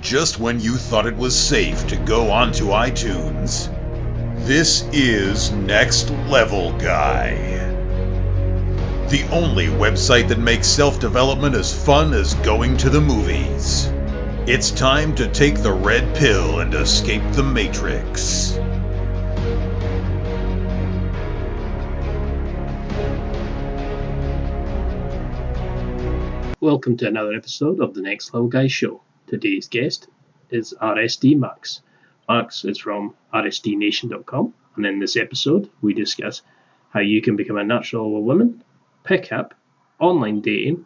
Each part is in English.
just when you thought it was safe to go onto iTunes. This is Next Level Guy, the only website that makes self-development as fun as going to the movies. It's time to take the red pill and escape the Matrix. Welcome to another episode of the Next Level Guy Show. Today's guest is RSD Max. Max is from rsdnation.com, and in this episode we discuss how you can become a natural level woman, pick up, online dating,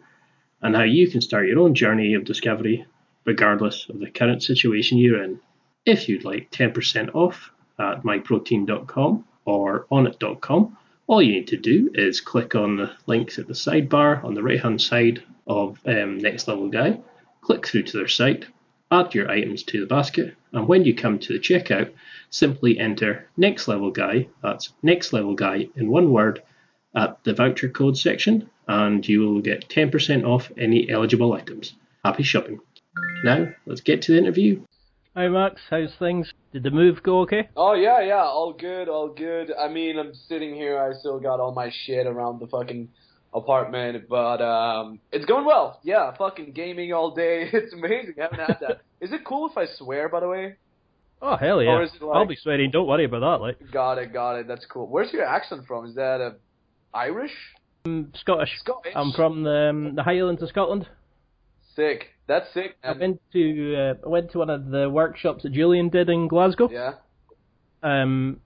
and how you can start your own journey of discovery regardless of the current situation you're in. If you'd like 10% off at myprotein.com or onit.com, all you need to do is click on the links at the sidebar on the right hand side of Next Level Guy, click through to their site, add your items to the basket, and when you come to the checkout, simply enter Next Level Guy, that's Next Level Guy in one word, at the voucher code section, and you will get 10% off any eligible items. Happy shopping. Now, let's get to the interview. Hi Max, how's things? Did the move go okay? Oh yeah, all good. I mean, I'm sitting here, I still got all my shit around the fucking apartment, but it's going well. Yeah, fucking gaming all day. It's amazing. I haven't had that. Is it cool if I swear, by the way? Oh hell yeah. Or is it like... I'll be swearing, don't worry about that. Like. Got it. That's cool. Where's your accent from? Is that Irish? Scottish. I'm from the Highlands of Scotland. Sick. That's sick. I went to one of the workshops that Julian did in Glasgow. Yeah. And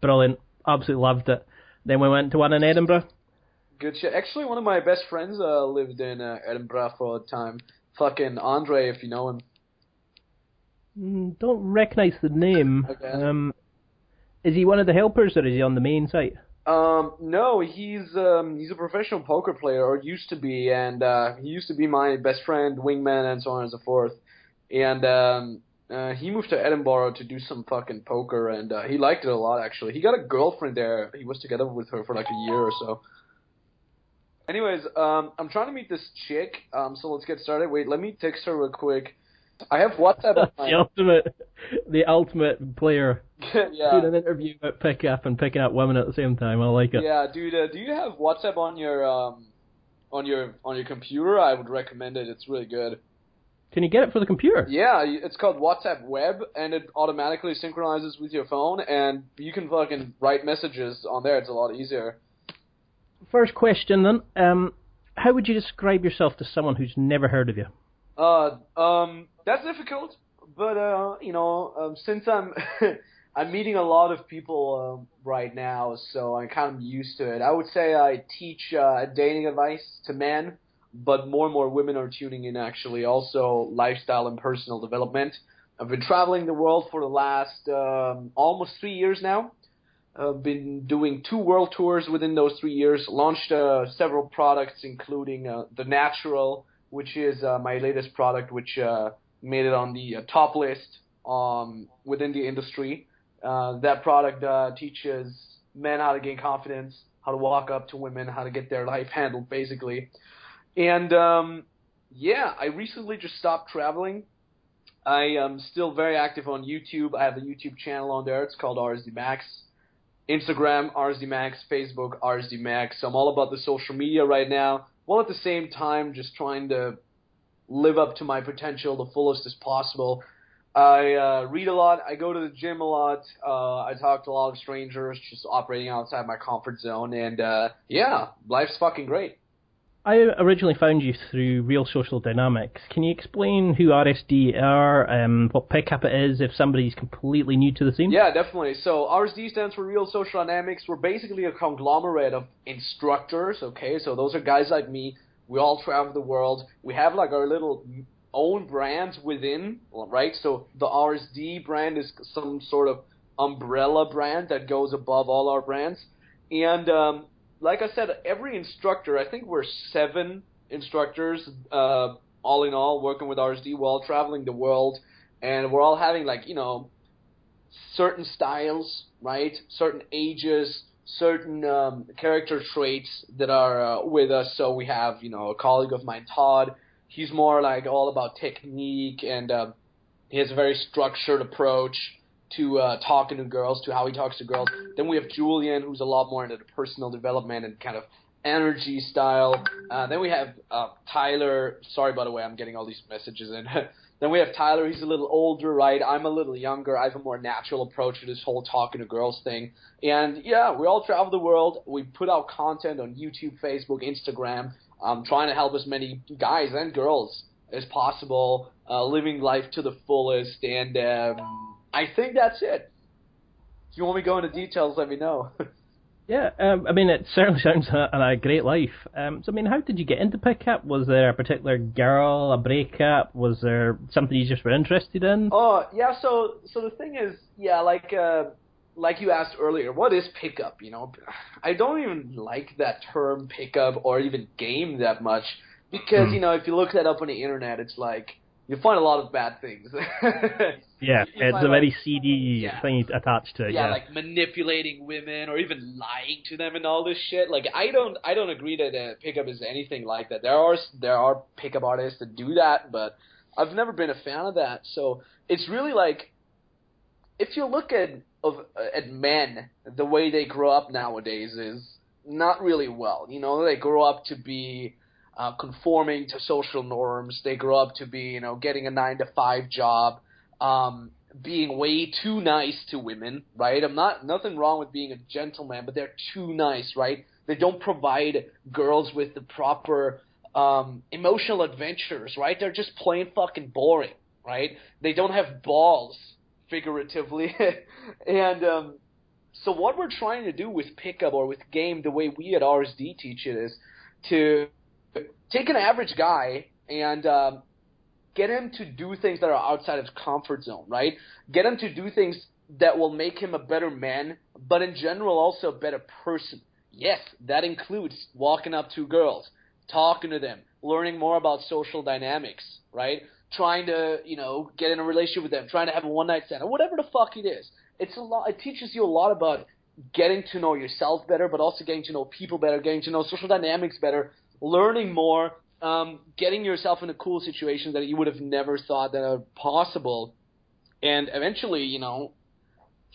brilliant. Absolutely loved it. Then we went to one in Edinburgh. Good shit. Actually, one of my best friends lived in Edinburgh for a time. Fucking Andre, if you know him. Don't recognise the name. Okay. Is he one of the helpers or is he on the main site? No, he's a professional poker player, or used to be, and he used to be my best friend, wingman, and so on and so forth. And he moved to Edinburgh to do some fucking poker, and he liked it a lot, actually. He got a girlfriend there. He was together with her for like a year or so. Anyways, I'm trying to meet this chick, so let's get started. Wait, let me text her real quick. I have WhatsApp on my... the ultimate player. Yeah. Doing an interview about picking up women at the same time. I like it. Yeah, dude. Do you have WhatsApp on your computer? I would recommend it. It's really good. Can you get it for the computer? Yeah, it's called WhatsApp Web, and it automatically synchronizes with your phone, and you can fucking write messages on there. It's a lot easier. First question then. How would you describe yourself to someone who's never heard of you? That's difficult, but since I'm I'm meeting a lot of people right now, so I'm kind of used to it. I would say I teach dating advice to men, but more and more women are tuning in, actually. Also, lifestyle and personal development. I've been traveling the world for the last almost 3 years now. I've been doing 2 world tours within those 3 years. Launched several products, including The Natural, which is my latest product, which made it on the top list within the industry. That product teaches men how to gain confidence, how to walk up to women, how to get their life handled, basically. And, I recently just stopped traveling. I am still very active on YouTube. I have a YouTube channel on there. It's called RSD Max. Instagram, RSD Max. Facebook, RSD Max. So I'm all about the social media right now, while at the same time just trying to live up to my potential the fullest as possible. I read a lot. I go to the gym a lot. I talk to a lot of strangers, just operating outside my comfort zone. And, life's fucking great. I originally found you through Real Social Dynamics. Can you explain who RSD are, what pickup it is, if somebody's completely new to the scene? Yeah, definitely. So RSD stands for Real Social Dynamics. We're basically a conglomerate of instructors, okay? So those are guys like me. We all travel the world. We have like our little own brands within, right? So the RSD brand is some sort of umbrella brand that goes above all our brands. And like I said, every instructor, I think we're 7 instructors all in all working with RSD. We're all traveling the world, and we're all having certain styles, right? Certain ages, certain character traits that are with us. So we have, a colleague of mine, Todd. He's more like all about technique, and he has a very structured approach to talking to girls, to how he talks to girls. Then we have Julian, who's a lot more into the personal development and kind of energy style. Then we have Tyler. Sorry, by the way, I'm getting all these messages in. Then we have Tyler. He's a little older, right? I'm a little younger. I have a more natural approach to this whole talking to girls thing. And yeah, we all travel the world. We put out content on YouTube, Facebook, Instagram, trying to help as many guys and girls as possible, living life to the fullest. And I think that's it. If you want me to go into details, let me know. Yeah, I mean, it certainly sounds a great life. So, I mean, how did you get into pickup? Was there a particular girl, a breakup? Was there something you just were interested in? Oh, yeah, so the thing is, yeah, like you asked earlier, what is pickup, you know? I don't even like that term pickup or even game that much because, you know, if you look that up on the internet, it's like, you find a lot of bad things. Yeah, it's a very seedy thing attached to it. Yeah, like manipulating women or even lying to them and all this shit. Like, I don't agree that pickup is anything like that. There are pickup artists that do that, but I've never been a fan of that. So it's really like, if you look at men, the way they grow up nowadays is not really well. You know, they grow up to be conforming to social norms. They grow up to be, you know, getting a 9-to-5 job, being way too nice to women, right? Nothing wrong with being a gentleman, but they're too nice, right? They don't provide girls with the proper emotional adventures, right? They're just plain fucking boring, right? They don't have balls, figuratively. And so what we're trying to do with pickup or with game, the way we at RSD teach it, is to take an average guy and get him to do things that are outside of his comfort zone, right? Get him to do things that will make him a better man, but in general also a better person. Yes, that includes walking up to girls, talking to them, learning more about social dynamics, right? Trying to, you know, get in a relationship with them, trying to have a one-night stand, or whatever the fuck it is. It's a lot. It teaches you a lot about getting to know yourself better, but also getting to know people better, getting to know social dynamics better, learning more, getting yourself in a cool situation that you would have never thought that are possible. And eventually, you know,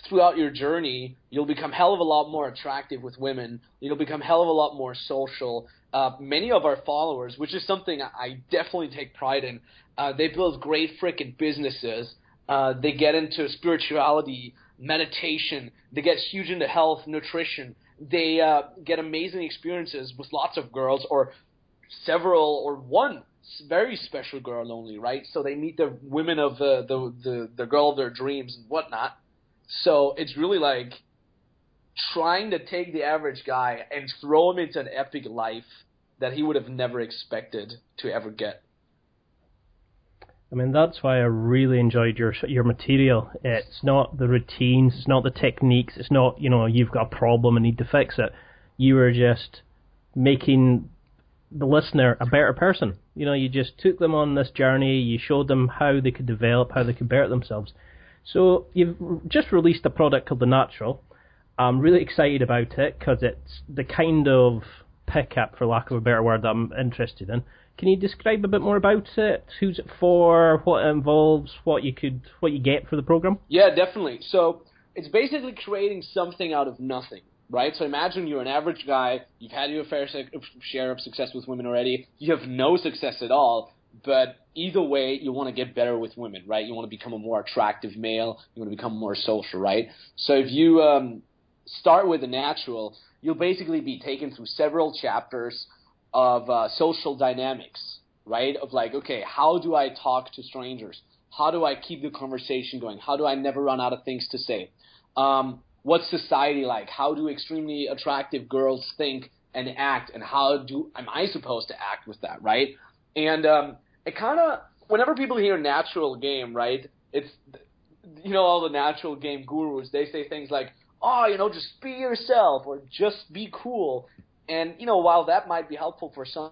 throughout your journey, you'll become hell of a lot more attractive with women. You'll become hell of a lot more social. Many of our followers, which is something I definitely take pride in, they build great freaking businesses. They get into spirituality, meditation. They get huge into health, nutrition. They get amazing experiences with lots of girls, or several, or one very special girl only, right? So they meet the women of the girl of their dreams and whatnot. So it's really like trying to take the average guy and throw him into an epic life that he would have never expected to ever get. I mean, that's why I really enjoyed your material. It's not the routines, it's not the techniques, it's not, you know, you've got a problem and need to fix it. You were just making the listener a better person. You know, you just took them on this journey, you showed them how they could develop, how they could better themselves. So you've just released a product called The Natural. I'm really excited about it because it's the kind of pickup, for lack of a better word, that I'm interested in. Can you describe a bit more about it? Who's it for? What it involves? What you get for the program? Yeah, definitely. So it's basically creating something out of nothing, right? So imagine you're an average guy. You've had your fair share of success with women already. You have no success at all. But either way, you want to get better with women, right? You want to become a more attractive male. You want to become more social, right? So if you start with The Natural, you'll basically be taken through several chapters of social dynamics, right? Of like, okay, how do I talk to strangers? How do I keep the conversation going? How do I never run out of things to say? What's society like? How do extremely attractive girls think and act? And how am I supposed to act with that, right? And it kind of, whenever people hear natural game, right, it's, you know, all the natural game gurus, they say things like, oh, you know, just be yourself or just be cool. And, you know, while that might be helpful for some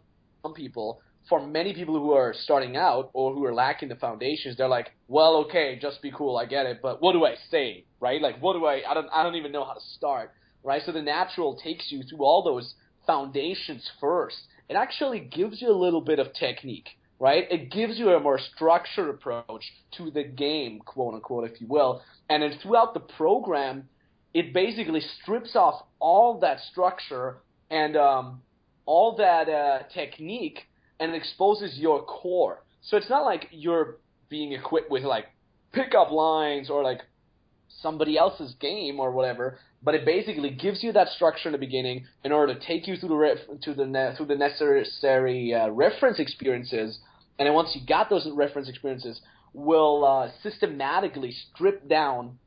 people, for many people who are starting out or who are lacking the foundations, they're like, well, okay, just be cool, I get it, but what do I say, right? Like, what do I don't even know how to start, right? So The Natural takes you through all those foundations first. It actually gives you a little bit of technique, right? It gives you a more structured approach to the game, quote unquote, if you will. And then throughout the program, it basically strips off all that structure and all that technique and exposes your core. So it's not like you're being equipped with like pickup lines or like somebody else's game or whatever, but it basically gives you that structure in the beginning in order to take you through the necessary reference experiences. And then once you got those reference experiences, we'll systematically strip down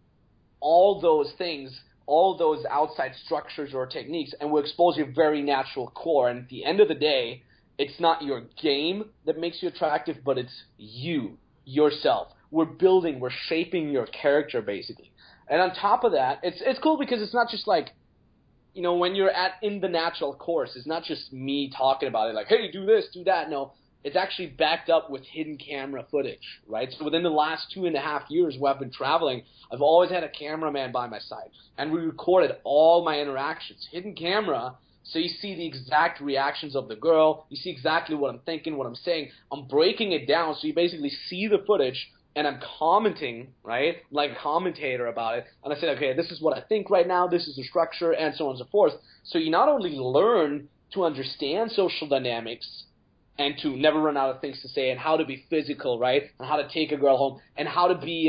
all those things, all those outside structures or techniques, and we'll expose your very natural core. And at the end of the day, it's not your game that makes you attractive, but it's you, yourself. We're shaping your character, basically. And on top of that, it's cool because it's not just like, you know, when you're in the natural course, it's not just me talking about it like, hey, do this, do that. No, it's actually backed up with hidden camera footage, right? So within the last 2.5 years where I've been traveling, I've always had a cameraman by my side. And we recorded all my interactions. Hidden camera, so you see the exact reactions of the girl. You see exactly what I'm thinking, what I'm saying. I'm breaking it down so you basically see the footage, and I'm commenting, right, like a commentator about it. And I said, okay, this is what I think right now. This is the structure, and so on and so forth. So you not only learn to understand social dynamics and to never run out of things to say and how to be physical, right, and how to take a girl home and how to be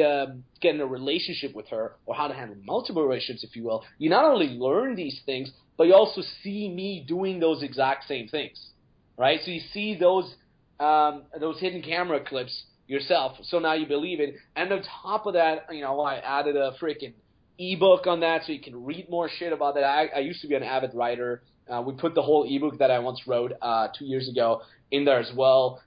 get in a relationship with her or how to handle multiple relationships, if you will. You not only learn these things, but you also see me doing those exact same things, right? So you see those hidden camera clips yourself, so now you believe it. And on top of that, you know, I added a freaking ebook on that so you can read more shit about that. I used to be an avid writer. We put the whole ebook that I once wrote 2 years ago in there as well.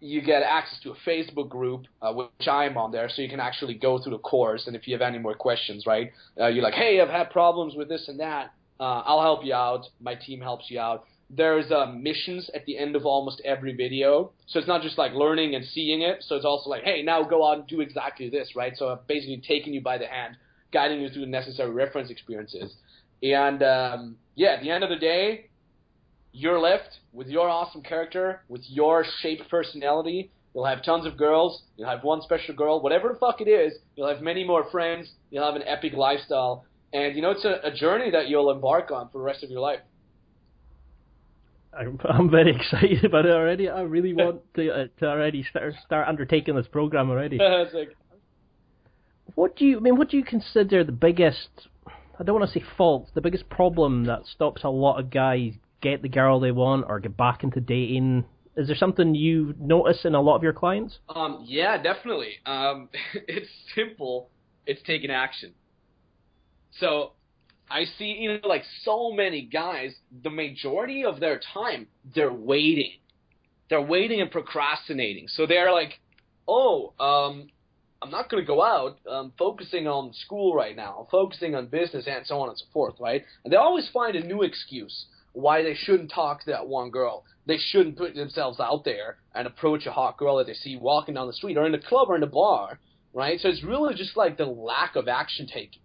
You get access to a Facebook group, which I'm on there, so you can actually go through the course. And if you have any more questions, right, you're like, hey, I've had problems with this and that. I'll help you out. My team helps you out. There's missions at the end of almost every video. So it's not just like learning and seeing it. So it's also like, hey, now go out and do exactly this, right? So I'm basically taking you by the hand, guiding you through the necessary reference experiences. And, yeah, at the end of the day, you're left with your awesome character, with your shaped personality. You'll have tons of girls. You'll have one special girl. Whatever the fuck it is, you'll have many more friends. You'll have an epic lifestyle. And, you know, it's a journey that you'll embark on for the rest of your life. I'm very excited about it already. I really want to already start undertaking this program already. It's like, what do you consider the biggest, I don't want to say fault, the biggest problem that stops a lot of guys get the girl they want or get back into dating? Is there something you notice in a lot of your clients? Yeah, definitely. It's simple. It's taking action. So I see, you know, like so many guys, the majority of their time, they're waiting. They're waiting and procrastinating. So they're like, I'm not going to go out. I'm focusing on school right now. I'm focusing on business and so on and so forth, right? And they always find a new excuse why they shouldn't talk to that one girl. They shouldn't put themselves out there and approach a hot girl that they see walking down the street or in the club or in the bar, right? So it's really just like the lack of action taking.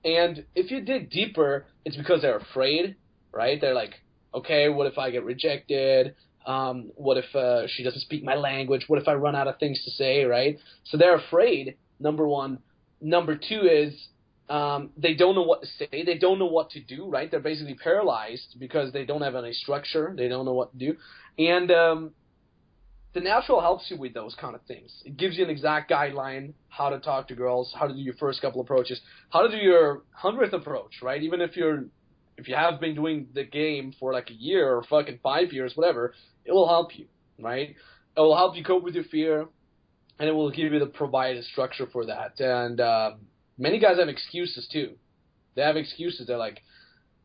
And if you dig deeper, it's because they're afraid, right? They're like, okay, what if I get rejected? What if she doesn't speak my language? What if I run out of things to say, right? So they're afraid, number one. Number two is they don't know what to say. They don't know what to do, right? They're basically paralyzed because they don't have any structure. They don't know what to do. And the natural helps you with those kind of things. It gives you an exact guideline how to talk to girls, how to do your first couple approaches, how to do your 100th approach, right? Even if you have been doing the game for like a year or fucking 5 years, whatever, it will help you, right? It will help you cope with your fear, and it will give you the provided structure for that. And many guys have excuses too. They have excuses. They're like,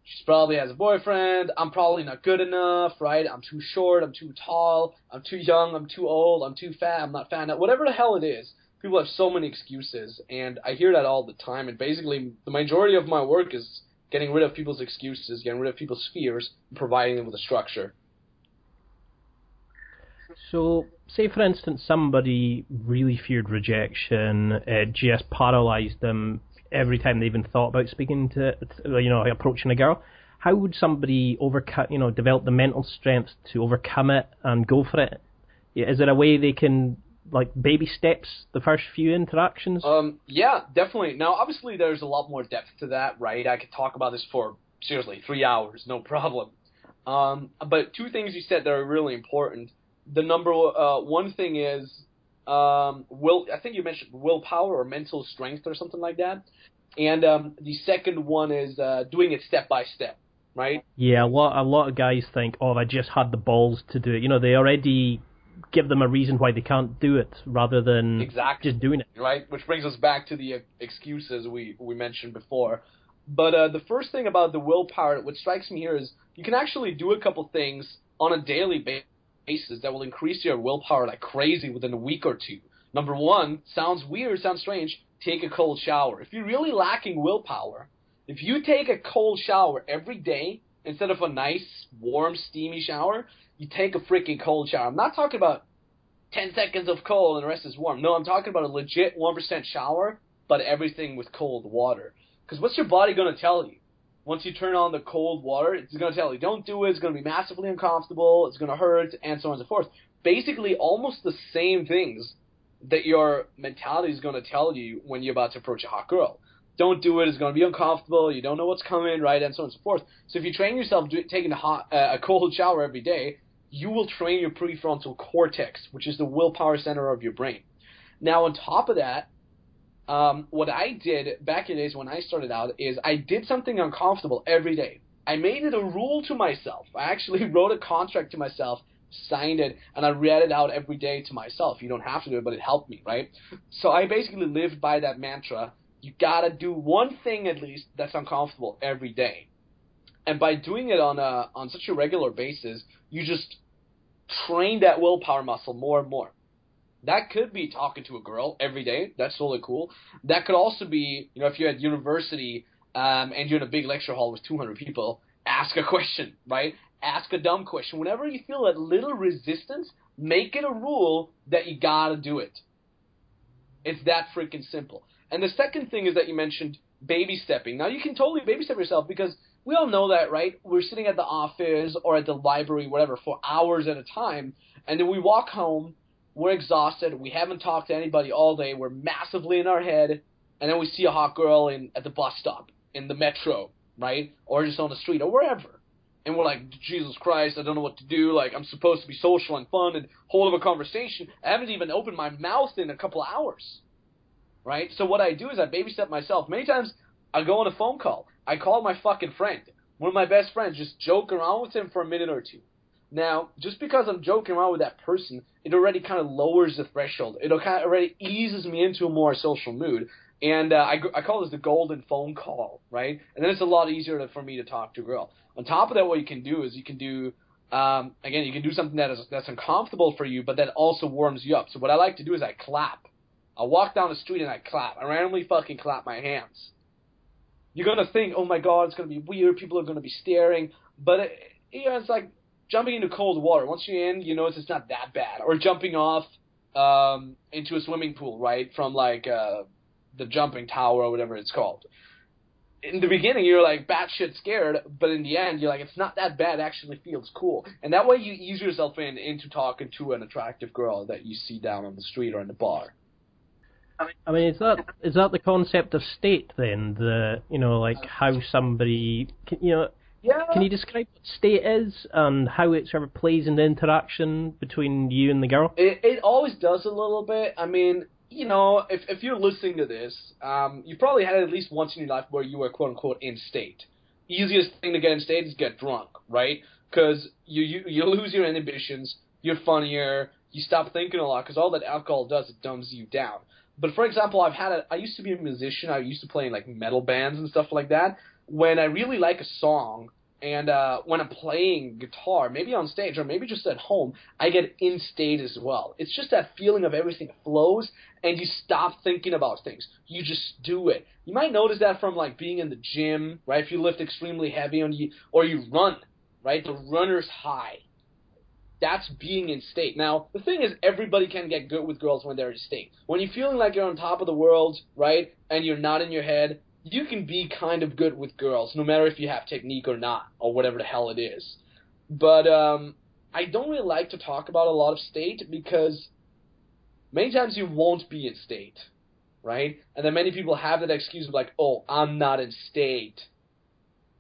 she probably has a boyfriend. I'm probably not good enough, right? I'm too short. I'm too tall. I'm too young. I'm too old. I'm too fat. I'm not fat enough. Whatever the hell it is, people have so many excuses, and I hear that all the time. And basically, the majority of my work is getting rid of people's excuses, getting rid of people's fears, and providing them with a structure. So, say for instance, somebody really feared rejection. It just paralyzed them every time they even thought about speaking to, approaching a girl. How would somebody develop the mental strength to overcome it and go for it? Is there a way they can, like, baby steps the first few interactions? Yeah, definitely. Now, obviously, there's a lot more depth to that, right? I could talk about this for, seriously, 3 hours, no problem. But two things you said that are really important. The number one thing is, I think you mentioned willpower or mental strength or something like that. And the second one is doing it step by step, right? Yeah, a lot of guys think, oh, if I just had the balls to do it. You know, they already give them a reason why they can't do it rather than just doing it. Right, which brings us back to the excuses we mentioned before. But the first thing about the willpower, what strikes me here is you can actually do a couple things on a daily basis that will increase your willpower like crazy within a week or two. Number one, sounds weird, sounds strange, take a cold shower. If you're really lacking willpower, if you take a cold shower every day instead of a nice, warm, steamy shower, you take a freaking cold shower. I'm not talking about 10 seconds of cold and the rest is warm. No, I'm talking about a legit 1% shower, but everything with cold water. Because what's your body going to tell you? Once you turn on the cold water, it's going to tell you, don't do it, it's going to be massively uncomfortable, it's going to hurt, and so on and so forth. Basically, almost the same things that your mentality is going to tell you when you're about to approach a hot girl. Don't do it, it's going to be uncomfortable, you don't know what's coming, right, and so on and so forth. So if you train yourself taking a cold shower every day, you will train your prefrontal cortex, which is the willpower center of your brain. Now, on top of that, what I did back in the days when I started out is I did something uncomfortable every day. I made it a rule to myself. I actually wrote a contract to myself, signed it, and I read it out every day to myself. You don't have to do it, but it helped me, right? So I basically lived by that mantra. You gotta do one thing at least that's uncomfortable every day. And by doing it on such a regular basis, you just train that willpower muscle more and more. That could be talking to a girl every day. That's totally cool. That could also be, if you're at university and you're in a big lecture hall with 200 people, ask a question, right? Ask a dumb question. Whenever you feel that little resistance, make it a rule that you gotta do it. It's that freaking simple. And the second thing is that you mentioned baby stepping. Now, you can totally baby step yourself because we all know that, right? We're sitting at the office or at the library, whatever, for hours at a time, and then we walk home, we're exhausted, we haven't talked to anybody all day, we're massively in our head, and then we see a hot girl at the bus stop, in the metro, right? Or just on the street, or wherever. And we're like, Jesus Christ, I don't know what to do. Like, I'm supposed to be social and fun and hold of a conversation. I haven't even opened my mouth in a couple of hours, right? So what I do is I baby step myself. Many times I go on a phone call. I call my fucking friend, one of my best friends, just joke around with him for a minute or two. Now, just because I'm joking around with that person, it already kind of lowers the threshold. It kind of already eases me into a more social mood. And I call this the golden phone call, right? And then it's a lot easier for me to talk to a girl. On top of that, what you can do is you can do, again, you can do something that's uncomfortable for you, but that also warms you up. So what I like to do is I clap. I walk down the street and I clap. I randomly fucking clap my hands. You're going to think, oh my God, it's going to be weird. People are going to be staring. But, it's like jumping into cold water. Once you're in, you notice it's not that bad. Or jumping off into a swimming pool, right, from like the jumping tower or whatever it's called. In the beginning, you're like batshit scared, but in the end, you're like, it's not that bad. It actually feels cool. And that way you ease yourself into talking to an attractive girl that you see down on the street or in the bar. I mean, is that the concept of state then? Like how somebody, Yeah. Can you describe what state is and how it sort of plays in the interaction between you and the girl? It always does a little bit. I mean, if you're listening to this, you probably had it at least once in your life where you were quote unquote in state. Easiest thing to get in state is get drunk, right? Because you lose your inhibitions, you're funnier, you stop thinking a lot because all that alcohol does, it dumbs you down. But for example, I used to be a musician. I used to play in like metal bands and stuff like that. When I really like a song and when I'm playing guitar, maybe on stage or maybe just at home, I get in state as well. It's just that feeling of everything flows and you stop thinking about things. You just do it. You might notice that from like being in the gym, right? If you lift extremely heavy or you run, right? The runner's high. That's being in state. Now, the thing is, everybody can get good with girls when they're in state. When you're feeling like you're on top of the world, right, and you're not in your head, you can be kind of good with girls, no matter if you have technique or not, or whatever the hell it is. But I don't really like to talk about a lot of state because many times you won't be in state, right? And then many people have that excuse of like, oh, I'm not in state,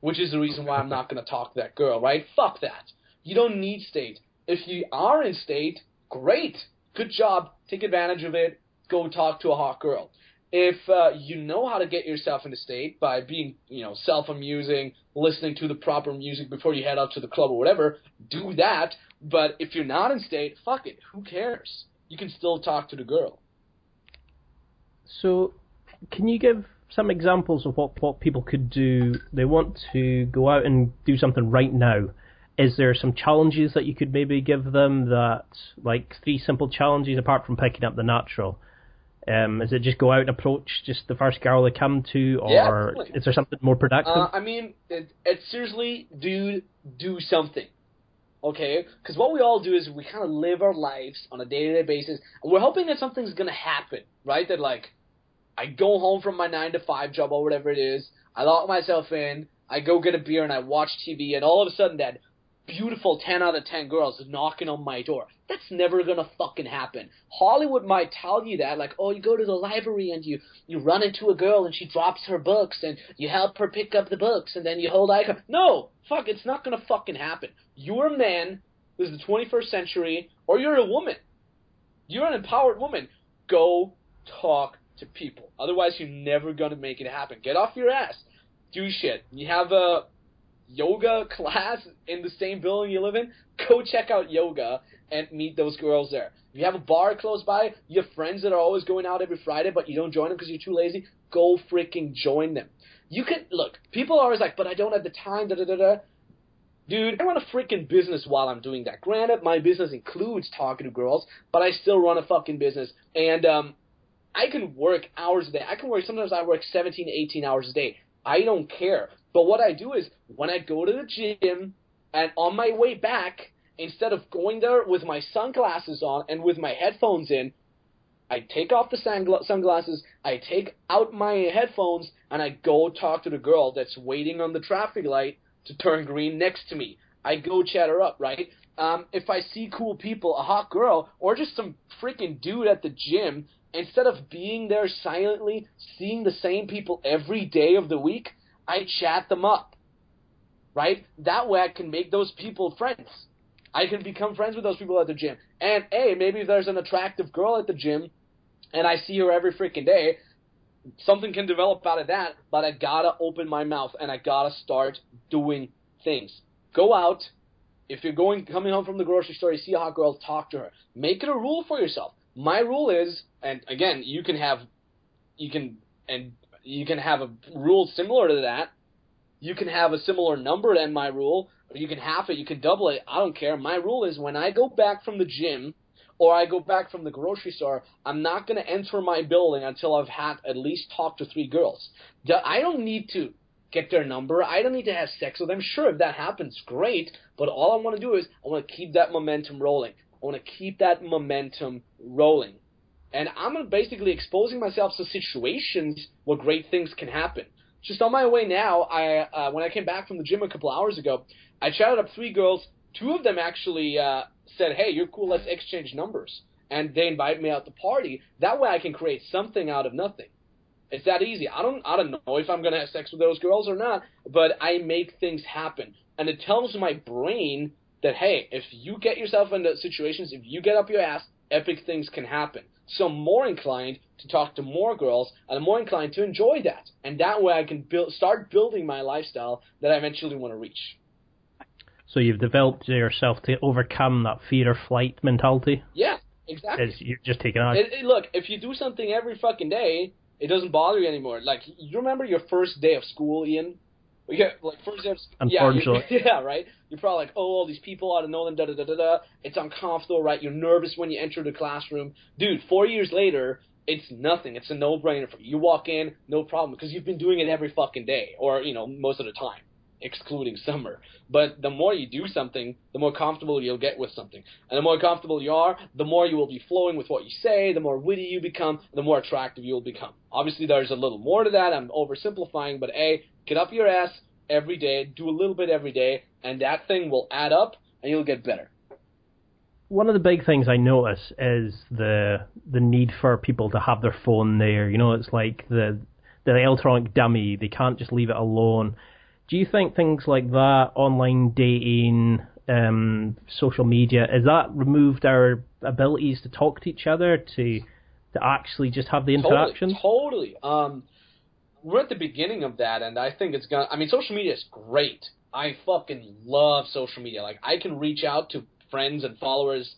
which is the reason why I'm not going to talk to that girl, right? Fuck that. You don't need state. If you are in state, great. Good job. Take advantage of it. Go talk to a hot girl. If you know how to get yourself into state by being, self-amusing, listening to the proper music before you head out to the club or whatever, do that. But if you're not in state, fuck it. Who cares? You can still talk to the girl. So, can you give some examples of what people could do? They want to go out and do something right now. Is there some challenges that you could maybe give them, that, like 3 simple challenges apart from picking up the natural? Is it just go out and approach just the first girl they come to, or is there something more productive? It's seriously, dude, do something. Okay? Because what we all do is we kind of live our lives on a day-to-day basis, and we're hoping that something's going to happen, right? That, like, I go home from my 9-to-5 job or whatever it is, I lock myself in, I go get a beer and I watch TV, and all of a sudden that beautiful 10 out of 10 girls is knocking on my door. That's never gonna fucking happen. Hollywood might tell you that, like, oh, you go to the library and you run into a girl and she drops her books and you help her pick up the books and then you hold eye contact. No, fuck, it's not gonna fucking happen. You're a man, this is the 21st century, or you're a woman. You're an empowered woman. Go talk to people. Otherwise, you're never gonna make it happen. Get off your ass. Do shit. You have a yoga class in the same building you live in, go check out yoga and meet those girls there. If you have a bar close by, you have friends that are always going out every Friday, but you don't join them because you're too lazy, go freaking join them. You can, look, people are always like, but I don't have the time, da-da-da-da. Dude, I run a freaking business while I'm doing that. Granted, my business includes talking to girls, but I still run a fucking business, and I can work hours a day. Sometimes I work 17 to 18 hours a day. I don't care. But what I do is, when I go to the gym, and on my way back, instead of going there with my sunglasses on and with my headphones in, I take off the sunglasses, I take out my headphones, and I go talk to the girl that's waiting on the traffic light to turn green next to me. I go chat her up, right? If I see cool people, a hot girl, or just some freaking dude at the gym, instead of being there silently, seeing the same people every day of the week, I chat them up, right? That way I can make those people friends. I can become friends with those people at the gym. And, hey, maybe if there's an attractive girl at the gym and I see her every freaking day, something can develop out of that, but I gotta open my mouth and I gotta start doing things. Go out. If you're coming home from the grocery store, you see a hot girl, talk to her. Make it a rule for yourself. My rule is, and again, you can have a rule similar to that. You can have a similar number than my rule, or you can half it, you can double it. I don't care. My rule is, when I go back from the gym or I go back from the grocery store, I'm not going to enter my building until I've had at least talked to 3 girls. I don't need to get their number. I don't need to have sex with them. Sure, if that happens, great. But all I want to do is I want to keep that momentum rolling. And I'm basically exposing myself to situations where great things can happen. Just on my way now, when I came back from the gym a couple hours ago, I chatted up 3 girls. 2 of them actually said, hey, you're cool, let's exchange numbers. And they invited me out to party. That way I can create something out of nothing. It's that easy. I don't know if I'm going to have sex with those girls or not, but I make things happen. And it tells my brain that, hey, if you get yourself into situations, if you get up your ass, epic things can happen. So I'm more inclined to talk to more girls, and I'm more inclined to enjoy that. And that way I can start building my lifestyle that I eventually want to reach. So you've developed yourself to overcome that fear or flight mentality? Yeah, exactly. You're just taking action. Look, if you do something every fucking day, it doesn't bother you anymore. Like, you remember your first day of school, Ian? Yeah, like, first day of school. Unfortunately. Yeah, right? You're probably like, oh, all these people, I don't know them, da-da-da-da-da. It's uncomfortable, right? You're nervous when you enter the classroom. Dude, 4 years later, it's nothing. It's a no-brainer for you. You walk in, no problem, because you've been doing it every fucking day, or, most of the time, excluding summer. But the more you do something, the more comfortable you'll get with something. And the more comfortable you are, the more you will be flowing with what you say, the more witty you become, the more attractive you'll become. Obviously, there's a little more to that. I'm oversimplifying, but get up your ass every day, do a little bit every day, and that thing will add up, and you'll get better. one of the big things I notice is the need for people to have their phone there. You know, it's like the electronic dummy. They can't just leave it alone. Do you think things like that, online dating, social media, has that removed our abilities to talk to each other, to actually just have the interaction? Totally. We're at the beginning of that, and I think it's gonna. I mean, social media is great. I fucking love social media. Like, I can reach out to friends and followers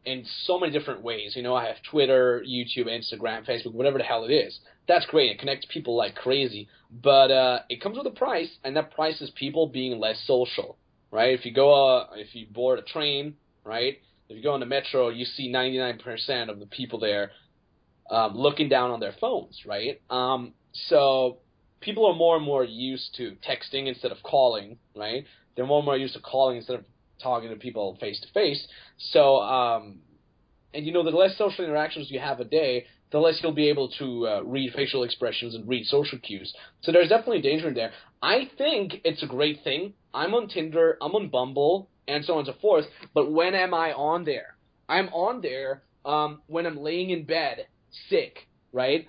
in so many different ways. You know, I have Twitter, YouTube, Instagram, Facebook, whatever the hell it is. That's great. It connects people like crazy. But it comes with a price, and that price is people being less social, right? If you board a train, right? If you go on the metro, you see 99% of the people there looking down on their phones, right? So people are more and more used to texting instead of calling, right? They're more and more used to calling instead of talking to people face to face. So, and you know, the less social interactions you have a day, the less you'll be able to read facial expressions and read social cues. So there's definitely danger in there. I think it's a great thing. I'm on Tinder, I'm on Bumble, and so on and so forth. But when am I on there? I'm on there when I'm laying in bed, sick, right?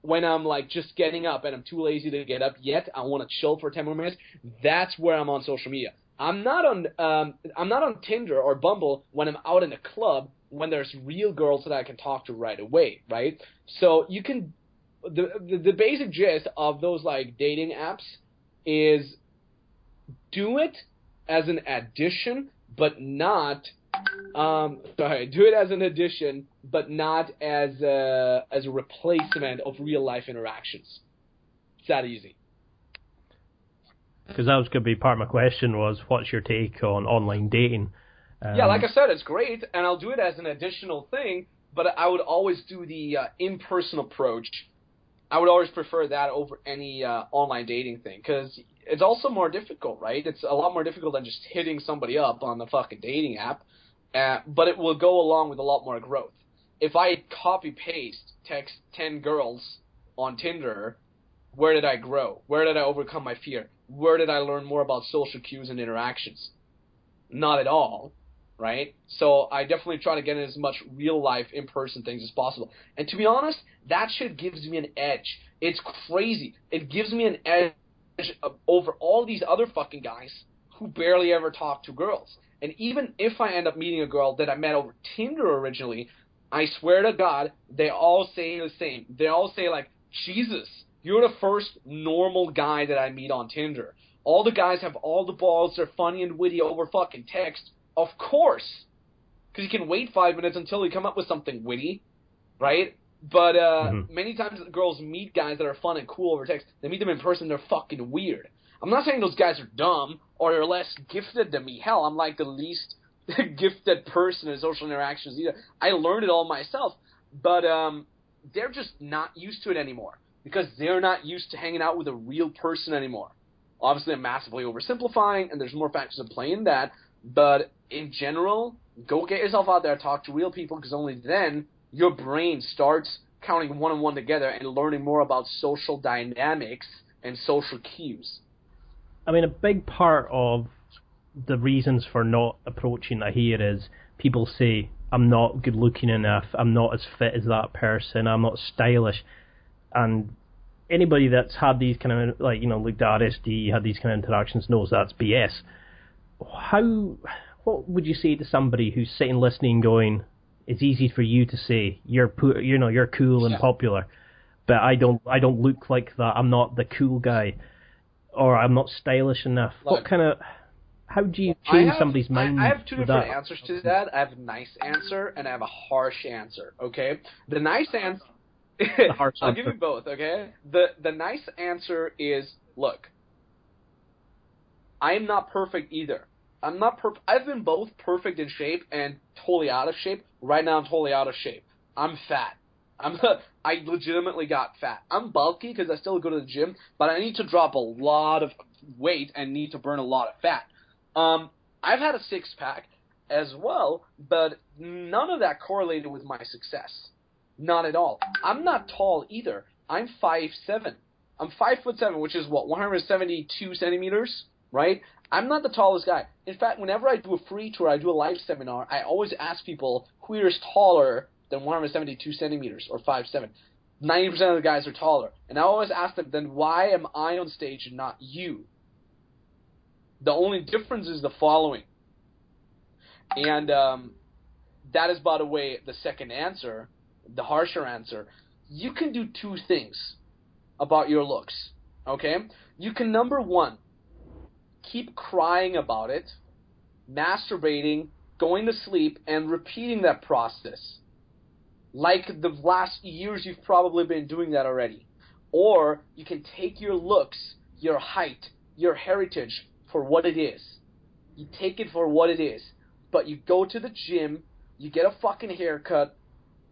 When I'm like just getting up and I'm too lazy to get up yet, I want to chill for 10 more minutes. That's where I'm on social media. I'm not on Tinder or Bumble when I'm out in a club, when there's real girls that I can talk to right away, right? So you can the basic gist of those like dating apps is do it as an addition, but not do it as an addition, but not as a replacement of real life interactions. It's that easy. Because that was going to be part of my question was, what's your take on online dating? Yeah, like I said, it's great, and I'll do it as an additional thing, but I would always do the in-person approach. I would always prefer that over any online dating thing, because it's also more difficult, right? It's a lot more difficult than just hitting somebody up on the fucking dating app, but it will go along with a lot more growth. If I copy-paste text 10 girls on Tinder, where did I grow? Where did I overcome my fear? Where did I learn more about social cues and interactions? Not at all, right? So I definitely try to get in as much real-life, in-person things as possible. And to be honest, that shit gives me an edge. It's crazy. It gives me an edge over all these other fucking guys who barely ever talk to girls. And even if I end up meeting a girl that I met over Tinder originally, I swear to God, they all say the same. They all say, like, Jesus, you're the first normal guy that I meet on Tinder. All the guys have all the balls. They're funny and witty over fucking text. Of course. Because you can wait 5 minutes until you come up with something witty, right? But many times girls meet guys that are fun and cool over text. They meet them in person, they're fucking weird. I'm not saying those guys are dumb or they're less gifted than me. Hell, I'm like the least gifted person in social interactions either. I learned it all myself. But they're just not used to it anymore. Because they're not used to hanging out with a real person anymore. Obviously, I'm massively oversimplifying, and there's more factors at play in that. But in general, go get yourself out there, talk to real people, because only then your brain starts counting one and one together and learning more about social dynamics and social cues. I mean, a big part of the reasons for not approaching I hear is people say, I'm not good looking enough, I'm not as fit as that person, I'm not stylish. And anybody that's had these kind of, like, you know, looked at RSD, had these kind of interactions knows that's BS. What would you say to somebody who's sitting listening going, it's easy for you to say, you're cool and popular, but I don't look like that, I'm not the cool guy, or I'm not stylish enough. Look, how do you change somebody's mind? I have two different answers to that. I have a nice answer and I have a harsh answer, okay? The nice answer... I'll give you both, okay? The nice answer is, look, I'm not perfect either. I'm not perfect. I've been both perfect in shape and totally out of shape. Right now I'm totally out of shape. I'm fat. I legitimately got fat. I'm bulky because I still go to the gym, but I need to drop a lot of weight and need to burn a lot of fat. I've had a six-pack as well, but none of that correlated with my success. Not at all. I'm not tall either. I'm 5'7". I'm 5'7", which is what, 172 centimeters, right? I'm not the tallest guy. In fact, whenever I do a free tour, I do a live seminar, I always ask people who is taller than 172 centimeters or 5'7". 90% of the guys are taller. And I always ask them, then why am I on stage and not you? The only difference is the following. And that is, by the way, the second answer, the harsher answer. You can do two things about your looks, okay? You can, number one, keep crying about it, masturbating, going to sleep, and repeating that process. Like the last years, you've probably been doing that already. Or you can take your looks, your height, your heritage for what it is. You take it for what it is. But you go to the gym, you get a fucking haircut,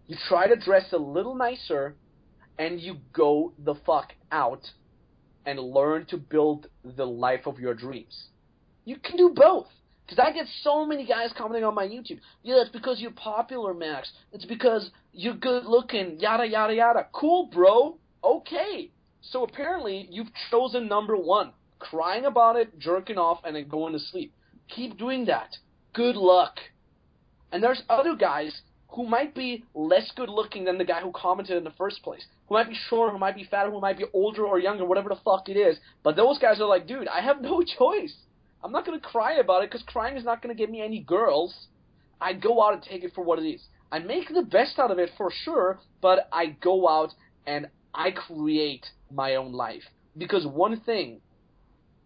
you try to dress a little nicer, and you go the fuck out and learn to build the life of your dreams. You can do both. Because I get so many guys commenting on my YouTube. Yeah, it's because you're popular, Max. It's because you're good looking, yada, yada, yada. Cool, bro. Okay. So apparently you've chosen number one. Crying about it, jerking off, and then going to sleep. Keep doing that. Good luck. And there's other guys who might be less good looking than the guy who commented in the first place. Who might be shorter, who might be fatter, who might be older or younger, whatever the fuck it is. But those guys are like, dude, I have no choice. I'm not going to cry about it because crying is not going to get me any girls. I go out and take it for what it is. I make the best out of it for sure, but I go out and I create my own life. Because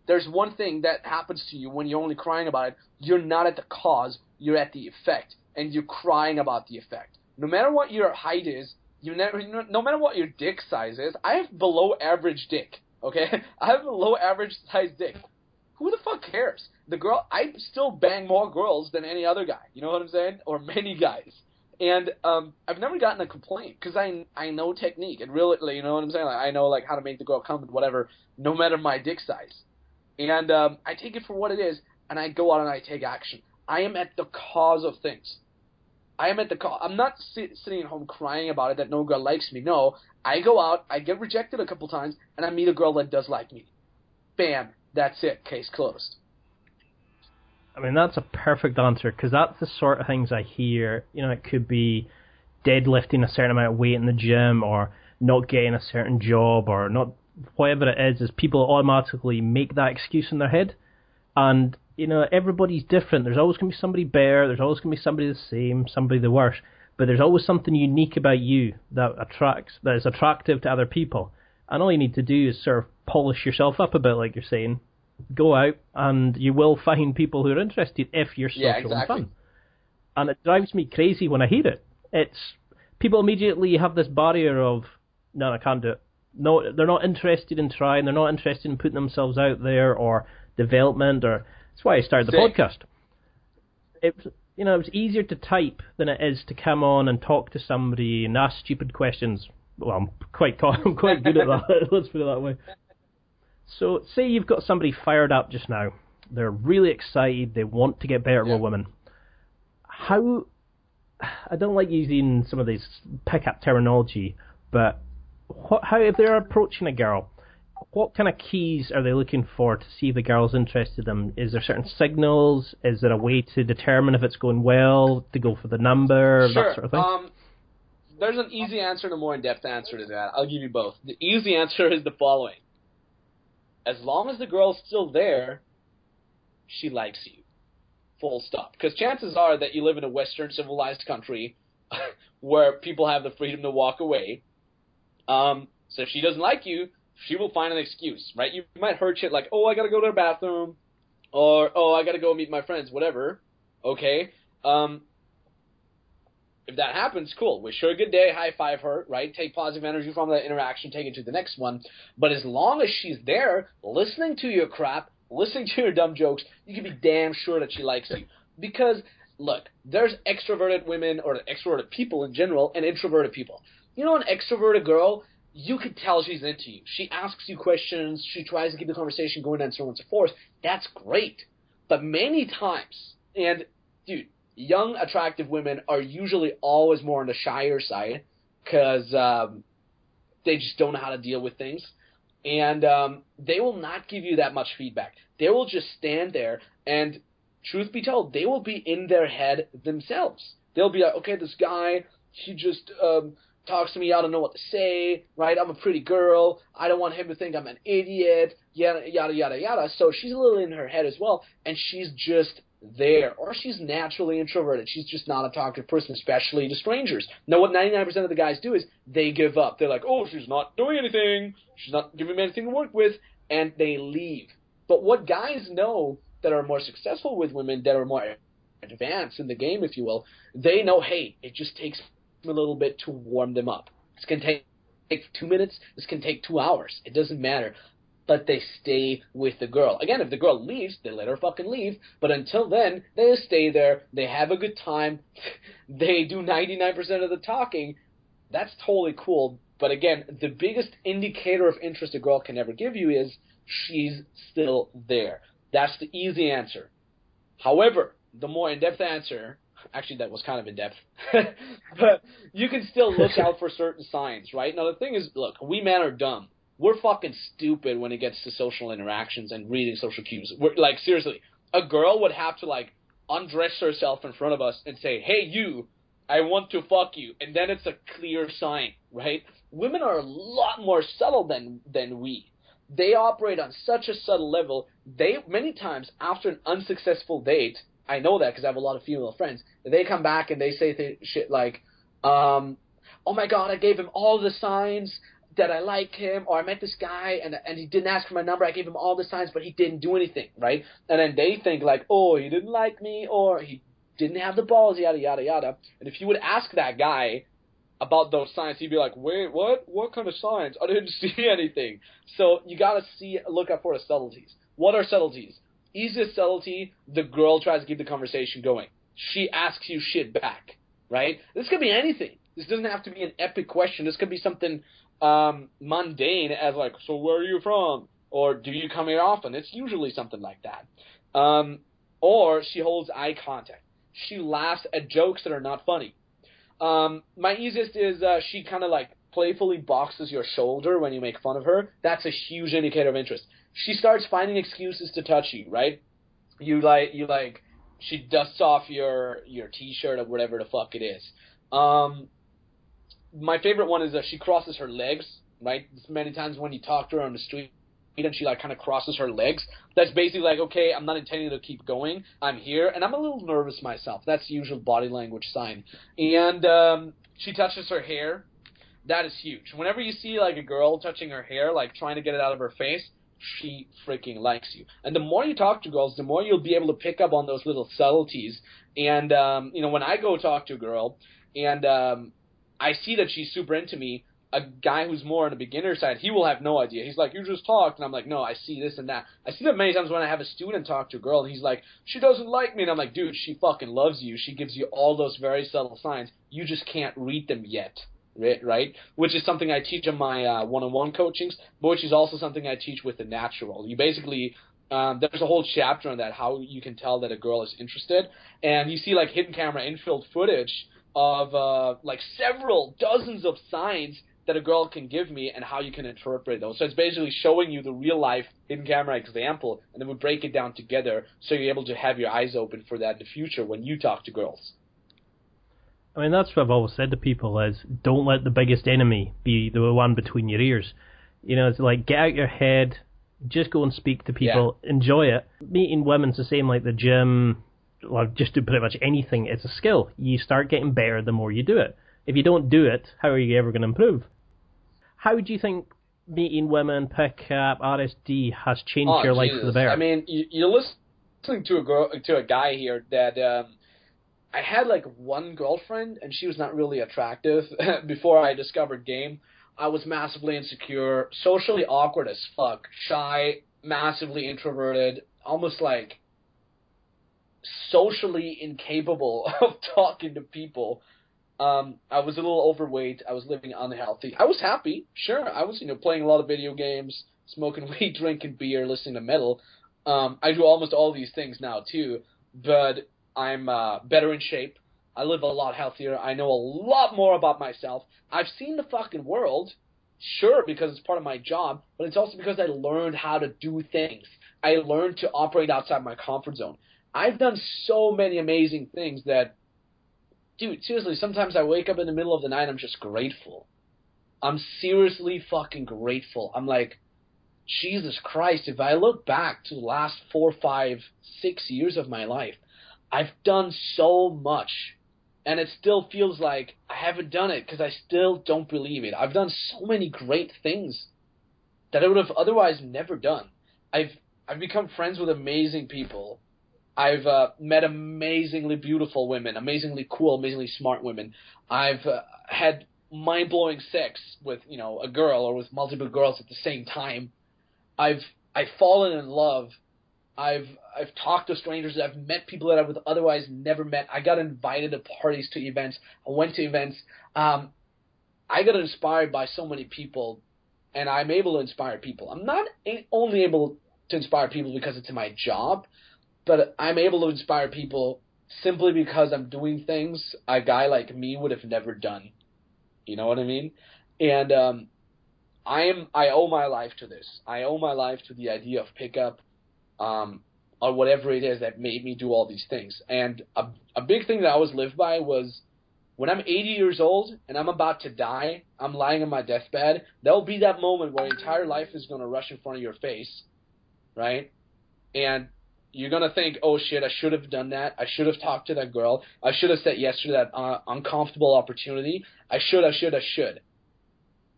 there's one thing that happens to you when you're only crying about it. You're not at the cause, you're at the effect, and you're crying about the effect. No matter what your height is, no matter what your dick size is, I have below average dick, okay? I have a below average size dick. Who the fuck cares? I still bang more girls than any other guy. You know what I'm saying? Or many guys. And I've never gotten a complaint because I know technique. And really, you know what I'm saying? Like, I know like how to make the girl come and whatever, no matter my dick size. And I take it for what it is, and I go out and I take action. I am at the cause of things. I am at the cause. I'm not sitting at home crying about it that no girl likes me. No, I go out, I get rejected a couple times, and I meet a girl that does like me. Bam. That's it. Case closed. I mean, that's a perfect answer, because that's the sort of things I hear. You know, it could be deadlifting a certain amount of weight in the gym, or not getting a certain job, or not whatever it is people automatically make that excuse in their head. And, you know, everybody's different. There's always going to be somebody better. There's always going to be somebody the same, somebody the worst. But there's always something unique about you that is attractive to other people. And all you need to do is sort of polish yourself up a bit, like you're saying. Go out, and you will find people who are interested if you're social and fun. And it drives me crazy when I hear it. It's people immediately have this barrier of, no, I can't do it. No, they're not interested in trying. They're not interested in putting themselves out there or development. Or that's why I started the podcast. It was easier to type than it is to come on and talk to somebody and ask stupid questions. Well, I'm quite good at that. Let's put it that way. So, say you've got somebody fired up just now. They're really excited. They want to get better with women. How? I don't like using some of these pickup terminology, but how if they're approaching a girl? What kind of keys are they looking for to see if the girl's interested in them? Is there certain signals? Is there a way to determine if it's going well? To go for the number, sure. That sort of thing. There's an easy answer and a more in-depth answer to that. I'll give you both. The easy answer is the following. As long as the girl's still there, she likes you. Full stop. Because chances are that you live in a Western civilized country where people have the freedom to walk away. So if she doesn't like you, she will find an excuse, right? You might heard shit like, oh, I got to go to the bathroom, or, oh, I got to go meet my friends, whatever. Okay? If that happens, cool. Wish her a good day, high-five her, right? Take positive energy from that interaction, take it to the next one. But as long as she's there, listening to your crap, listening to your dumb jokes, you can be damn sure that she likes you. Because, look, there's extroverted women, or extroverted people in general, and introverted people. You know, an extroverted girl, you could tell she's into you. She asks you questions, she tries to keep the conversation going, and so on and so forth. That's great. But many times, and, dude, young, attractive women are usually always more on the shyer side because they just don't know how to deal with things. And they will not give you that much feedback. They will just stand there, and truth be told, they will be in their head themselves. They'll be like, okay, this guy, he just talks to me, I don't know what to say, right? I'm a pretty girl. I don't want him to think I'm an idiot, yada, yada, yada, yada. So she's a little in her head as well, and she's just there. Or she's naturally introverted. She's just not a talkative person, especially to strangers. Now, what 99% of the guys do is they give up. They're like, oh, she's not doing anything. She's not giving me anything to work with, and they leave. But what guys know that are more successful with women, that are more advanced in the game, if you will, they know, hey, it just takes a little bit to warm them up. This can take 2 minutes. This can take 2 hours. It doesn't matter. But they stay with the girl. Again, if the girl leaves, they let her fucking leave. But until then, they stay there. They have a good time. They do 99% of the talking. That's totally cool. But again, the biggest indicator of interest a girl can ever give you is she's still there. That's the easy answer. However, the more in-depth answer, actually that was kind of in-depth, but you can still look out for certain signs, right? Now the thing is, look, we men are dumb. We're fucking stupid when it gets to social interactions and reading social cues. We're, like, seriously, a girl would have to, like, undress herself in front of us and say, hey, you, I want to fuck you. And then it's a clear sign, right? Women are a lot more subtle than we. They operate on such a subtle level. They, many times, after an unsuccessful date, I know that because I have a lot of female friends, they come back and they say shit like, oh my God, I gave him all the signs that I like him, or I met this guy and he didn't ask for my number. I gave him all the signs, but he didn't do anything, right? And then they think like, oh, he didn't like me, or he didn't have the balls, yada, yada, yada. And if you would ask that guy about those signs, he'd be like, wait, what? What kind of signs? I didn't see anything. So you gotta look out for the subtleties. What are subtleties? Easiest subtlety, the girl tries to keep the conversation going. She asks you shit back, right? This could be anything. This doesn't have to be an epic question. This could be something mundane as like, so where are you from? Or do you come here often? It's usually something like that. Or she holds eye contact. She laughs at jokes that are not funny. My easiest is she kind of like playfully boxes your shoulder when you make fun of her. That's a huge indicator of interest. She starts finding excuses to touch you, right? She dusts off your t-shirt or whatever the fuck it is. My favorite one is that she crosses her legs, right? Many times when you talk to her on the street and she like kind of crosses her legs, that's basically like, okay, I'm not intending to keep going. I'm here, and I'm a little nervous myself. That's the usual body language sign. And she touches her hair. That is huge. Whenever you see like a girl touching her hair, like trying to get it out of her face, she freaking likes you. And the more you talk to girls, the more you'll be able to pick up on those little subtleties. And when I go talk to a girl and I see that she's super into me, a guy who's more on the beginner side, he will have no idea. He's like, you just talked. And I'm like, no, I see this and that. I see that many times when I have a student talk to a girl, and he's like, she doesn't like me. And I'm like, dude, she fucking loves you. She gives you all those very subtle signs. You just can't read them yet, right? Which is something I teach in my one-on-one coachings, but which is also something I teach with the natural. You basically, there's a whole chapter on that, how you can tell that a girl is interested. And you see like hidden camera infield footage of like several dozens of signs that a girl can give me and how you can interpret those. So it's basically showing you the real life hidden camera example, and then we break it down together so you're able to have your eyes open for that in the future when you talk to girls. I mean, that's what I've always said to people is, don't let the biggest enemy be the one between your ears. You know, it's like, get out your head, just go and speak to people, enjoy it. Meeting women's the same like the gym, or just do pretty much anything. It's a skill. You start getting better the more you do it. If you don't do it, how are you ever going to improve? How do you think meeting women, pickup, RSD has changed your life for the better? I mean, you're listening to a guy here that I had like one girlfriend, and she was not really attractive before I discovered game. I was massively insecure, socially awkward as fuck, shy, massively introverted, almost like socially incapable of talking to people. I was a little overweight. I was living unhealthy. I was happy. Sure. I was, playing a lot of video games, smoking weed, drinking beer, listening to metal. I do almost all these things now too, but I'm better in shape. I live a lot healthier. I know a lot more about myself. I've seen the fucking world. Sure, because it's part of my job, but it's also because I learned how to do things. I learned to operate outside my comfort zone. I've done so many amazing things that, dude, seriously, sometimes I wake up in the middle of the night, I'm just grateful. I'm seriously fucking grateful. I'm like, Jesus Christ, if I look back to the last 4, 5, 6 years of my life, I've done so much. And it still feels like I haven't done it because I still don't believe it. I've done so many great things that I would have otherwise never done. I've become friends with amazing people. I've met amazingly beautiful women, amazingly cool, amazingly smart women. I've had mind-blowing sex with, a girl or with multiple girls at the same time. I've fallen in love. I've talked to strangers. I've met people that I would otherwise never met. I got invited to parties, to events. I went to events. I got inspired by so many people, and I'm able to inspire people. I'm not only able to inspire people because it's my job, but I'm able to inspire people simply because I'm doing things a guy like me would have never done. You know what I mean? And I owe my life to this. I owe my life to the idea of pickup, or whatever it is that made me do all these things. And a big thing that I always lived by was, when I'm 80 years old and I'm about to die, I'm lying on my deathbed, there'll be that moment where your entire life is going to rush in front of your face, right? And you're going to think, oh shit, I should have done that. I should have talked to that girl. I should have said yes to that uncomfortable opportunity. I should.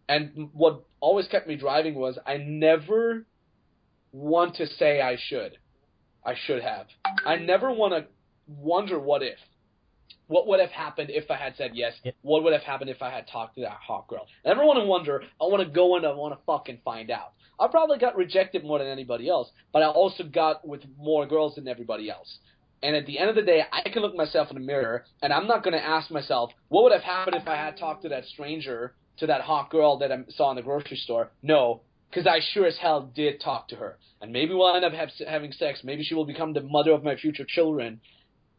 And what always kept me driving was, I never want to say I should. I should have. I never want to wonder what if. What would have happened if I had said yes? Yeah. What would have happened if I had talked to that hot girl? I never want to wonder. I want to go in and I want to fucking find out. I probably got rejected more than anybody else, but I also got with more girls than everybody else. And at the end of the day, I can look myself in the mirror, and I'm not going to ask myself, what would have happened if I had talked to that stranger, to that hot girl that I saw in the grocery store? No, because I sure as hell did talk to her. And maybe we'll end up having sex. Maybe she will become the mother of my future children.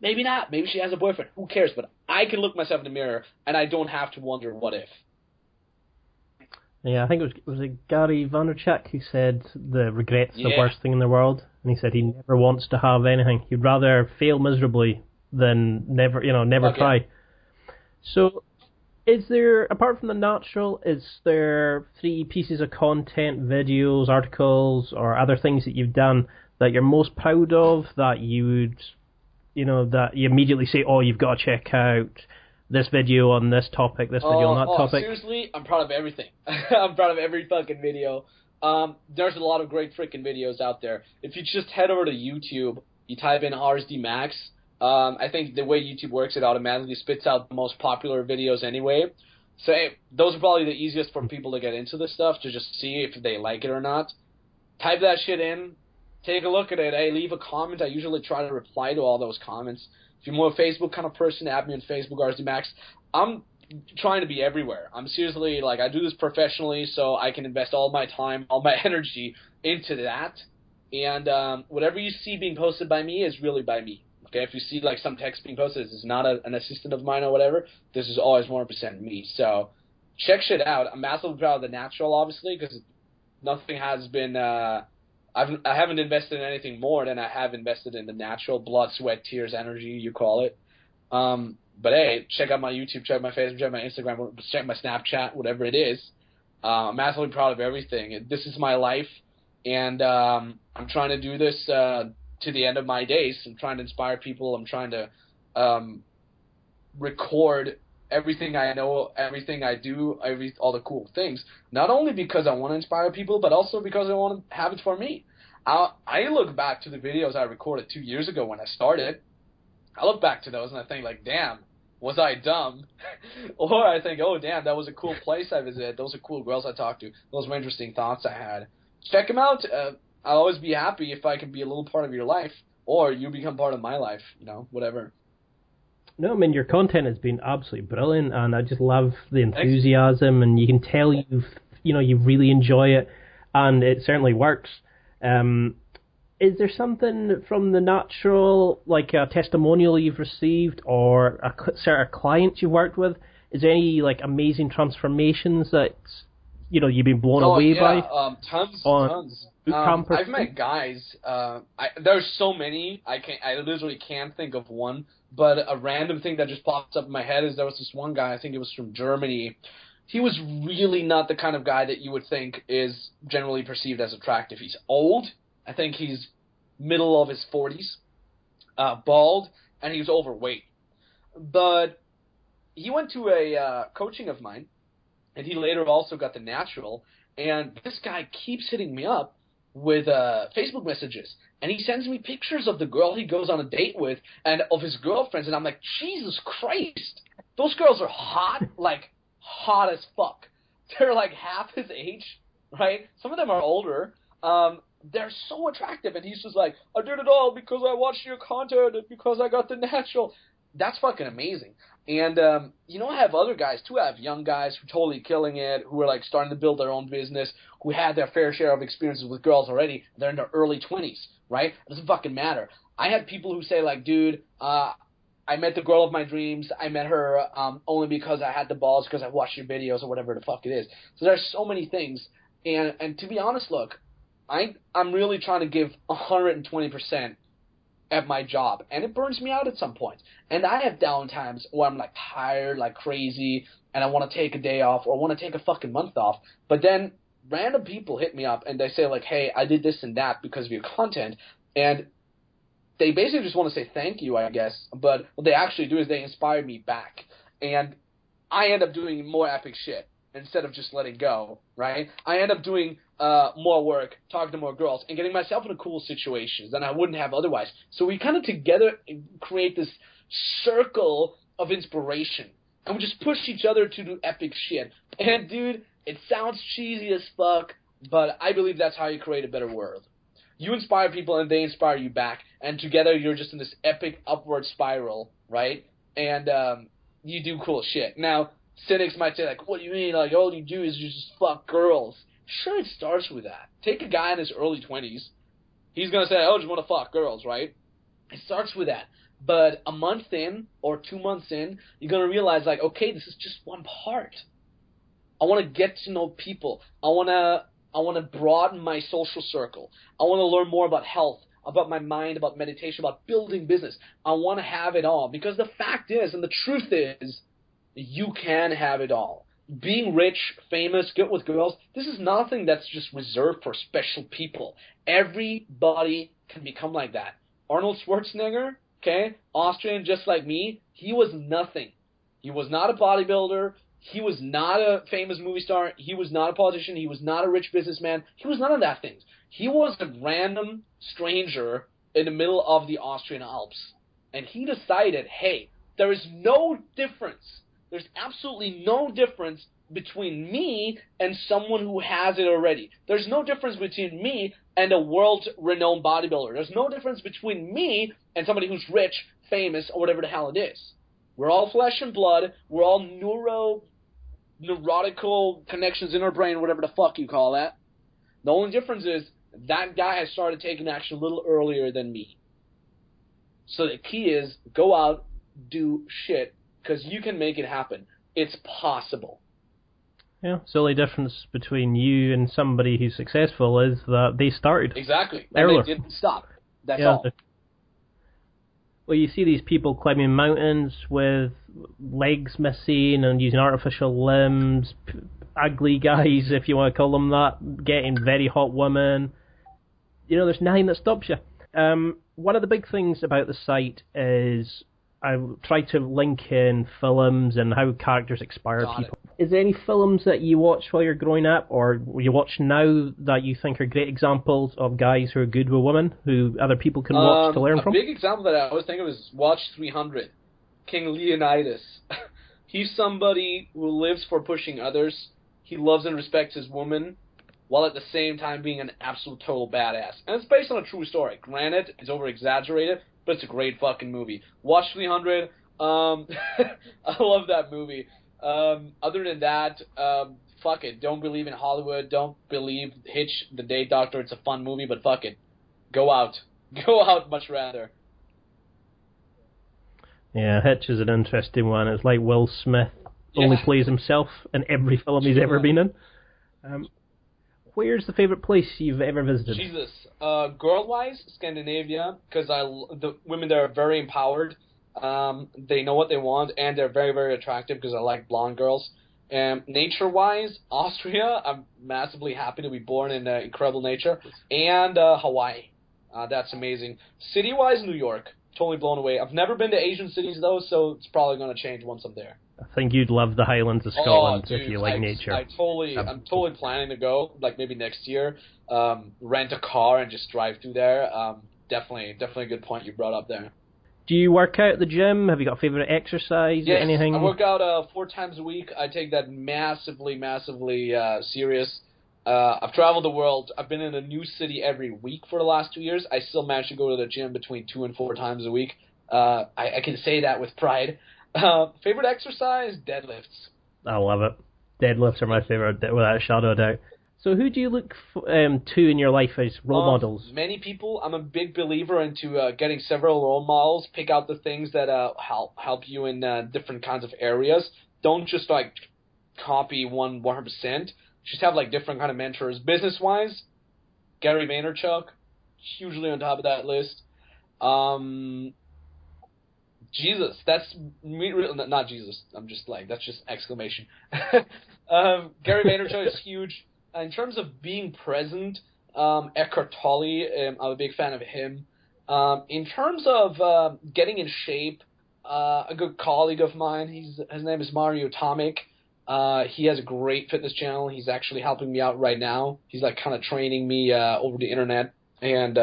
Maybe not. Maybe she has a boyfriend. Who cares? But I can look myself in the mirror, and I don't have to wonder what if. Yeah, I think it was Gary Vaynerchuk who said the regret's the worst thing in the world, and he said he never wants to have anything. He'd rather fail miserably than never try. So, is there, apart from the natural, is there 3 pieces of content, videos, articles, or other things that you've done that you're most proud of, that you would, that you immediately say, oh, you've got to check out this video on this topic, this video on that topic? Seriously, I'm proud of everything. I'm proud of every fucking video. There's a lot of great freaking videos out there. If you just head over to YouTube, you type in RSD Max, I think the way YouTube works, it automatically spits out the most popular videos anyway. So those are probably the easiest for people to get into this stuff, to just see if they like it or not. Type that shit in. Take a look at it. Hey, leave a comment. I usually try to reply to all those comments. If you're more a Facebook kind of person, add me on Facebook, RSD Max. I'm trying to be everywhere. I'm seriously, I do this professionally, so I can invest all my time, all my energy into that. And whatever you see being posted by me is really by me. Okay, if you see some text being posted, this is not an assistant of mine or whatever. This is always 100% me. So check shit out. I'm massively proud of the natural, obviously, because nothing has been. I haven't invested in anything more than I have invested in the natural blood, sweat, tears, energy, you call it. But hey, check out my YouTube, check my Facebook, check my Instagram, check my Snapchat, whatever it is. I'm massively proud of everything. This is my life, and I'm trying to do this to the end of my days. I'm trying to inspire people. I'm trying to record everything I know, everything I do, all the cool things. Not only because I want to inspire people, but also because I want to have it for me. I look back to the videos I recorded 2 years ago when I started. I look back to those and I think, damn, was I dumb? Or I think, oh, damn, that was a cool place I visited. Those are cool girls I talked to. Those were interesting thoughts I had. Check them out. I'll always be happy if I can be a little part of your life, or you become part of my life, whatever. No, I mean, your content has been absolutely brilliant, and I just love the enthusiasm, and you can tell you really enjoy it, and it certainly works. Is there something from the natural, like a testimonial you've received, or a certain client you've worked with? Is there any amazing transformations that you've been blown away by? Tons. Boot camp I've met guys. There's so many. I literally can't think of one. But a random thing that just pops up in my head is there was this one guy. I think it was from Germany. He was really not the kind of guy that you would think is generally perceived as attractive. He's old. I think he's middle of his 40s. Bald, and he was overweight. But he went to a coaching of mine, and he later also got the natural. And this guy keeps hitting me up with Facebook messages, and he sends me pictures of the girl he goes on a date with and of his girlfriends, and I'm like, Jesus Christ, those girls are hot, like hot as fuck. They're like half his age, right? Some of them are older. They're so attractive, and he's just like, I did it all because I watched your content and because I got the natural. That's fucking amazing. And, I have other guys, too. I have young guys who are totally killing it, who are, like, starting to build their own business, who had their fair share of experiences with girls already. They're in their early 20s, right? It doesn't fucking matter. I had people who say, like, dude, I met the girl of my dreams. I met her only because I had the balls, because I watched your videos or whatever the fuck it is. So there's so many things. And to be honest, look, I'm really trying to give 120% at my job, and it burns me out at some point. And I have down times where I'm like tired like crazy, and I want to take a day off or I want to take a fucking month off. But then random people hit me up and they say like, hey, I did this and that because of your content, and they basically just want to say thank you, I guess. But what they actually do is they inspire me back, and I end up doing more epic shit instead of just letting go, right? I end up doing more work, talking to more girls, and getting myself into cool situations than I wouldn't have otherwise. So we kind of together create this circle of inspiration, and we just push each other to do epic shit. And, dude, it sounds cheesy as fuck, but I believe that's how you create a better world. You inspire people, and they inspire you back, and together you're just in this epic upward spiral, right? And you do cool shit. Now, cynics might say, like, what do you mean? Like, all you do is you just fuck girls. Sure, it starts with that. Take a guy in his early 20s. He's going to say, oh, I just want to fuck girls, right? It starts with that. But a month in or 2 months in, you're going to realize, like, okay, this is just one part. I want to get to know people. I want to broaden my social circle. I want to learn more about health, about my mind, about meditation, about building business. I want to have it all. Because the fact is, and the truth is, you can have it all. Being rich, famous, good with girls, this is nothing that's just reserved for special people. Everybody can become like that. Arnold Schwarzenegger, okay, Austrian just like me, he was nothing. He was not a bodybuilder. He was not a famous movie star. He was not a politician. He was not a rich businessman. He was none of that things. He was a random stranger in the middle of the Austrian Alps. And he decided, hey, there is no difference. There's absolutely no difference between me and someone who has it already. There's no difference between me and a world-renowned bodybuilder. There's no difference between me and somebody who's rich, famous, or whatever the hell it is. We're all flesh and blood. We're all neurotical connections in our brain, whatever the fuck you call that. The only difference is that guy has started taking action a little earlier than me. So the key is go out, do shit, because you can make it happen. It's possible. Yeah, so the only difference between you and somebody who's successful is that they started. Exactly. Earlier. And they didn't stop. That's all. Well, you see these people climbing mountains with legs missing and using artificial limbs, ugly guys, if you want to call them that, getting very hot women. There's nothing that stops you. One of the big things about the site is I try to link in films and how characters inspire people. Is there any films that you watch while you're growing up, or you watch now that you think are great examples of guys who are good with women, who other people can watch to learn from? A big example that I always think of is Watch 300, King Leonidas. He's somebody who lives for pushing others. He loves and respects his woman, while at the same time being an absolute total badass. And it's based on a true story. Granted, it's over-exaggerated, but it's a great fucking movie. Watch 300. I love that movie. Other than that, fuck it. Don't believe in Hollywood. Don't believe Hitch, the Date Doctor. It's a fun movie, but fuck it. Go out. Go out much rather. Yeah, Hitch is an interesting one. It's like Will Smith only plays himself in every film he's ever been in. Where's the favourite place you've ever visited? Jesus. Girl-wise, Scandinavia, because the women there are very empowered. They know what they want, and they're very, very attractive because I like blonde girls. Nature-wise, Austria. I'm massively happy to be born in incredible nature. And Hawaii. That's amazing. City-wise, New York. Totally blown away. I've never been to Asian cities, though, so it's probably going to change once I'm there. I think you'd love the Highlands of Scotland if you like nature. I'm totally planning to go, like maybe next year. Rent a car and just drive through there. Definitely a good point you brought up there. Do you work out at the gym? Have you got a favourite exercise? Yes, anything? I work out 4 times a week. I take that massively serious. I've traveled the world. I've been in a new city every week for the last 2 years. I still manage to go to the gym between 2 and 4 times a week. I can say that with pride. Favorite exercise? Deadlifts. I love it. Deadlifts are my favourite, without a shadow of a doubt. So who do you look to in your life as role models? Many people. I'm a big believer into getting several role models. Pick out the things that help you in different kinds of areas. Don't just like copy 100%. Just have like different kind of mentors. Business-wise, Gary Vaynerchuk, hugely on top of that list. Jesus, that's not Jesus. I'm just like, that's just exclamation. Gary Vaynerchuk is huge. In terms of being present, Eckhart Tolle, I'm a big fan of him. In terms of getting in shape, a good colleague of mine, his name is Mario Tomic. He has a great fitness channel. He's actually helping me out right now. He's like kind of training me over the internet. And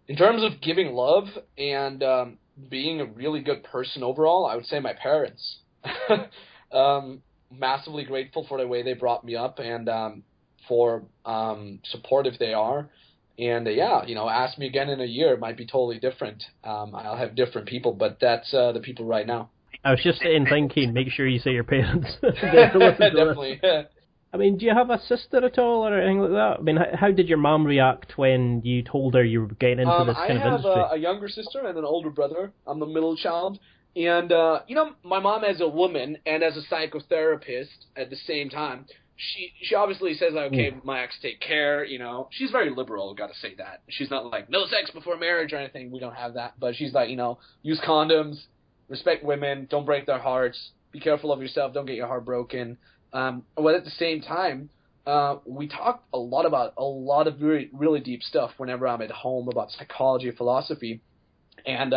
in terms of giving love and being a really good person overall, I would say my parents. Massively grateful for the way they brought me up and for supportive they are. And ask me again in a year. It might be totally different. I'll have different people, but that's the people right now. I was just thinking, make sure you say your parents. Definitely. I mean, do you have a sister at all or anything like that? I mean, how did your mom react when you told her you were getting into this kind of industry? I have a younger sister and an older brother. I'm the middle child. And, my mom as a woman and as a psychotherapist at the same time, she obviously says, okay, Max, take care, She's very liberal, gotta say that. She's not like, no sex before marriage or anything. We don't have that. But she's like, use condoms, respect women, don't break their hearts, be careful of yourself, don't get your heart broken. But at the same time, we talk a lot about a lot of really, really deep stuff whenever I'm at home about psychology, philosophy. And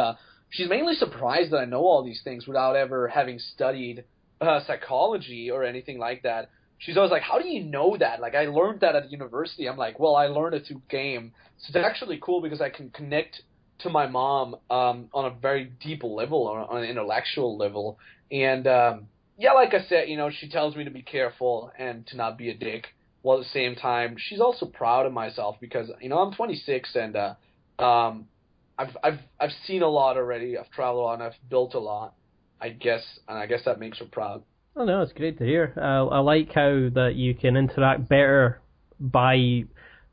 she's mainly surprised that I know all these things without ever having studied psychology or anything like that. She's always like, how do you know that? Like, I learned that at university. I'm like, well, I learned it through game. So it's actually cool because I can connect to my mom on a very deep level, on an intellectual level. And, like I said, she tells me to be careful and to not be a dick. While at the same time, she's also proud of myself because, I'm 26 and I've seen a lot already. I've traveled a lot and I've built a lot. I guess that makes her proud. Oh no, it's great to hear. I like how that you can interact better by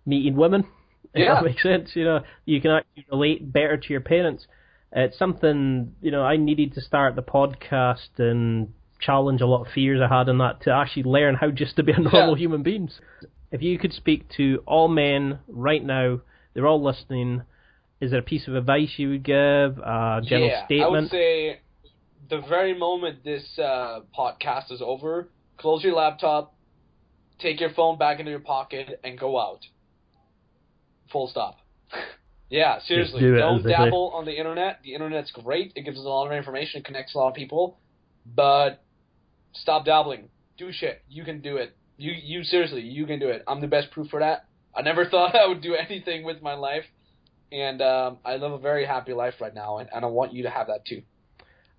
meeting women. If that makes sense. You can actually relate better to your parents. It's something, I needed to start the podcast and challenge a lot of fears I had in that to actually learn how just to be a normal human being. If you could speak to all men right now, they're all listening, is there a piece of advice you would give, a general statement? I would say the very moment this podcast is over, close your laptop, take your phone back into your pocket, and go out. Full stop. Yeah, seriously. Don't dabble on the internet. The internet's great. It gives us a lot of information. It connects a lot of people. But stop dabbling. Do shit. You can do it. You seriously, you can do it. I'm the best proof for that. I never thought I would do anything with my life. And I live a very happy life right now. And I want you to have that too.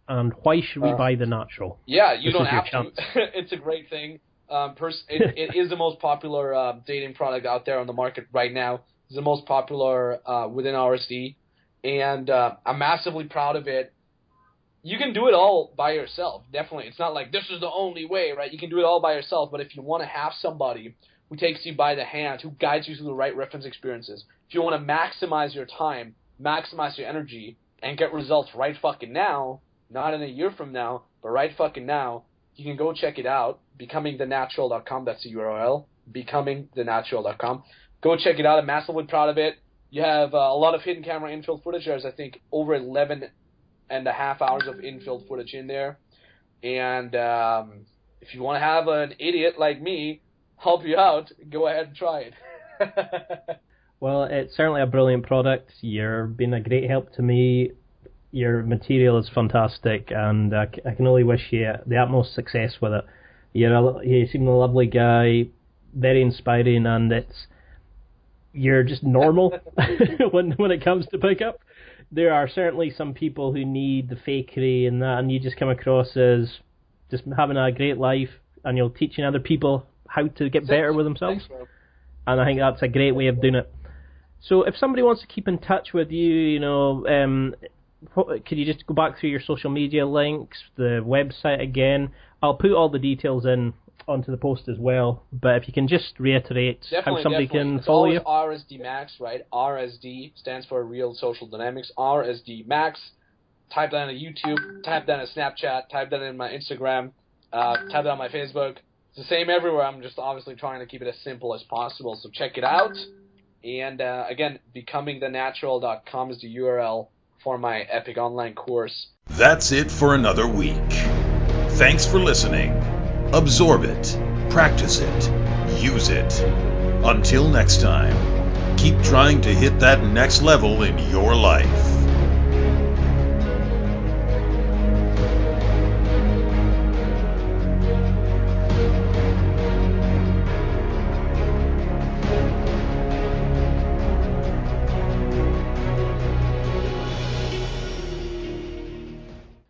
And why should we buy The Natural? Yeah, you don't have to. It's a great thing. It is the most popular dating product out there on the market right now. It's the most popular within RSD. And I'm massively proud of it. You can do it all by yourself, definitely. It's not like this is the only way, right? You can do it all by yourself, but if you want to have somebody who takes you by the hand, who guides you through the right reference experiences, if you want to maximize your time, maximize your energy, and get results right fucking now, not in a year from now, but right fucking now, you can go check it out, becomingthenatural.com. That's the URL, becomingthenatural.com. Go check it out. I'm massively proud of it. You have a lot of hidden camera infill footage. There's, I think, over 11 and a half hours of infill footage in there. And if you want to have an idiot like me help you out, go ahead and try it. Well, it's certainly a brilliant product. You've been a great help to me. Your material is fantastic, and I can only wish you the utmost success with it. You seem a lovely guy, very inspiring, and you're just normal when it comes to pickup. There are certainly some people who need the fakery and that, and you just come across as just having a great life, and you're teaching other people how to get better with themselves. Thanks, and I think that's a great way of doing it. So if somebody wants to keep in touch with you, could you just go back through your social media links, the website again? I'll put all the details onto the post as well, but if you can just reiterate how somebody can follow you. It's always RSD Max, right? RSD stands for Real Social Dynamics. RSD Max. Type that on YouTube, type that on Snapchat, type that in my Instagram, type that on my Facebook. It's the same everywhere. I'm just obviously trying to keep it as simple as possible. So check it out. And again, becomingthenatural.com is the URL for my epic online course. That's it for another week. Thanks for listening. Absorb it, practice it, use it. Until next time, keep trying to hit that next level in your life.